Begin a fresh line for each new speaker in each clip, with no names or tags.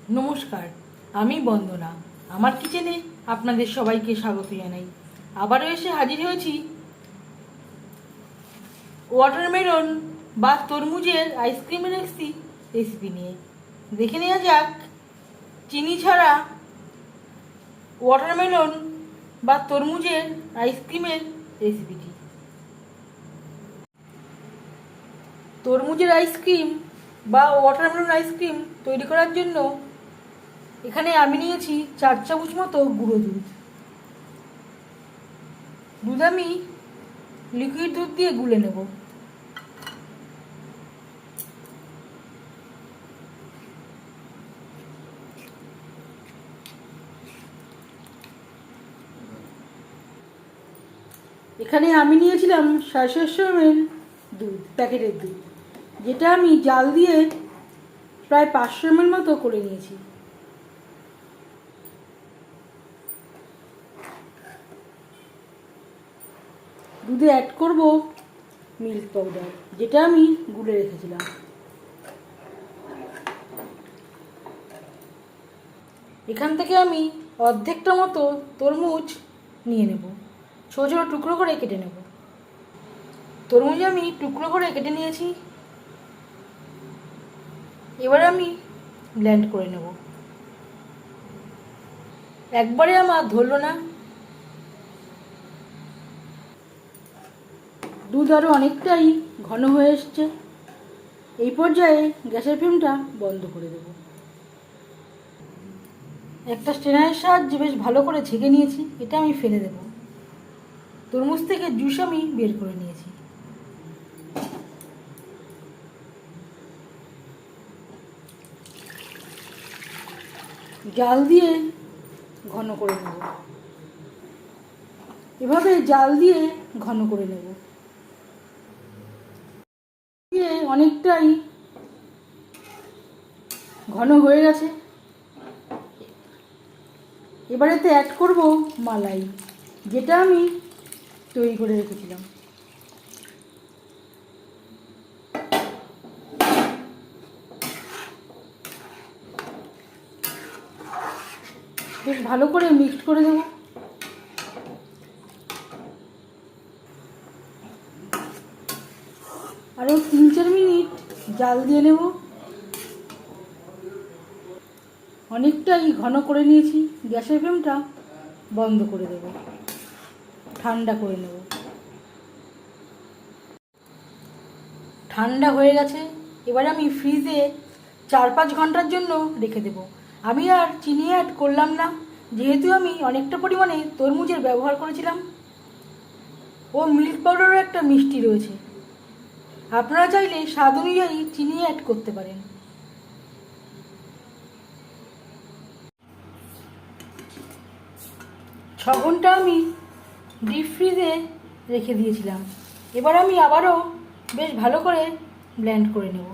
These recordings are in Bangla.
নমস্কার, আমি বন্দনা। আমার কিচেনে আপনাদের সবাইকে স্বাগত জানাই। আবারও এসে হাজির হয়েছি ওয়াটারমেলন বা তরমুজের আইসক্রিমের একটি রেসিপি নিয়ে। দেখে নেওয়া যাক চিনি ছাড়া ওয়াটারমেলন বা তরমুজের আইসক্রিমের রেসিপিটি। তরমুজের আইসক্রিম বা ওয়াটারমেলন আইসক্রিম তৈরি করার জন্য এখানে আমি নিয়েছি 4 চামচ মতো গুঁড়ো দুধ। দুধ আমি লিকুইড দুধ দিয়ে গুলে নেব। এখানে আমি নিয়েছিলাম 750 ml দুধ, প্যাকেটের দুধ, যেটা আমি জাল দিয়ে প্রায় 500 ml মতো করে নিয়েছি। দুধে অ্যাড করব মিল্ক পাউডার, যেটা আমি গুলে রেখেছিলাম। এখান থেকে আমি অর্ধেকটা মতো তরমুজ নিয়ে নেব, ছোটো ছোটো টুকরো করে কেটে নেব। তরমুজ আমি টুকরো করে কেটে নিয়েছি। এবার আমি ব্লেন্ড করে নেব। একবারে আমার ধরলো না। দুধ আরও অনেকটাই ঘন হয়ে এসছে। এই পর্যায়ে গ্যাসের ফ্লেমটা বন্ধ করে দেব। একটা স্ট্রেনারের সাহায্যে বেশ ভালো করে ছেঁকে নিয়েছি, এটা আমি ফেলে দেব। তরমুজ থেকে জুস আমি বের করে নিয়েছি। জাল দিয়ে ঘন করে নেব। এভাবে জাল দিয়ে ঘন করে নেব। দিয়ে অনেকটাই ঘন হয়ে গেছে। এবারেতে অ্যাড করব মালাই, যেটা আমি তৈরি করে রেখেছিলাম। বেশ ভালো করে মিক্সড করে দেব। আরও 3-4 মিনিট জাল দিয়ে নেব। অনেকটাই ঘন করে নিয়েছি। গ্যাসের ফ্লেমটা বন্ধ করে দেব, ঠান্ডা করে নেব। ঠান্ডা হয়ে গেছে। এবার আমি ফ্রিজে 4-5 ঘন্টার জন্য রেখে দেব। আমি আর চিনি অ্যাড করলাম না, যেহেতু আমি অনেকটা পরিমাণে তরমুজের ব্যবহার করেছিলাম ও মিল্ক পাউডারও একটা মিষ্টি রয়েছে। আপনারা চাইলে স্বাদ অনুযায়ী চিনি অ্যাড করতে পারেন। ছ ঘন্টা আমি ডিপ ফ্রিজে রেখে দিয়েছিলাম। এবার আমি আবারও বেশ ভালো করে ব্লেন্ড করে নেব।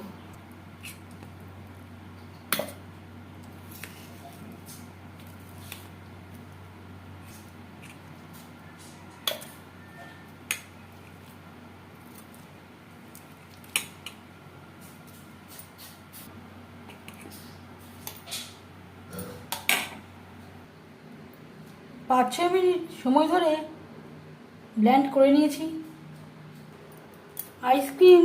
পাঁচ 6 মিনিট সময় ধরে ব্লেন্ড করে নিয়েছি। আইসক্রিম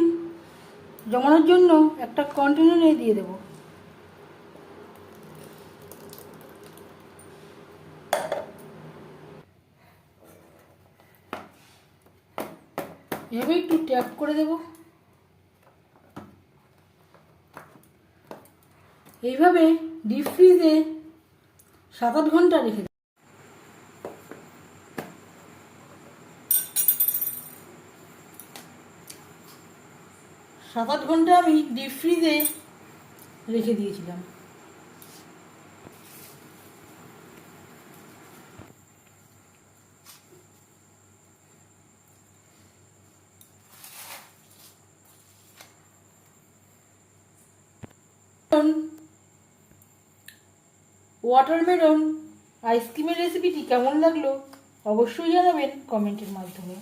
জমানোর জন্য একটা কন্টেনারে দিয়ে দেব। এভাবে একটু ট্যাপ করে দেব। এইভাবে ডিপ ফ্রিজে 7-8 ঘন্টা রেখে দেব। 7-8 ঘন্টা আমি ডিপ ফ্রিজে রেখে দিয়েছিলাম। ওয়াটারমেলন আইসক্রিমের রেসিপিটি কেমন লাগলো অবশ্যই জানাবেন কমেন্টের মাধ্যমে।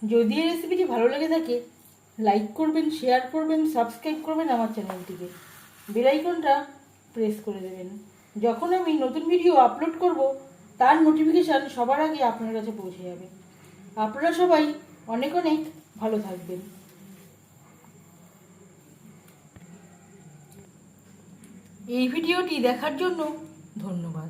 যদি এই রেসিপিটি ভালো লেগে থাকে লাইক করবেন, শেয়ার করবেন, সাবস্ক্রাইব করবেন আমার চ্যানেলটিকে। বেল আইকনটা প্রেস করে দেবেন। যখন আমি নতুন ভিডিও আপলোড করব তার নোটিফিকেশান সবার আগে আপনার কাছে পৌঁছে যাবে। আপনারা সবাই অনেক অনেক ভালো থাকবেন। এই ভিডিওটি দেখার জন্য ধন্যবাদ।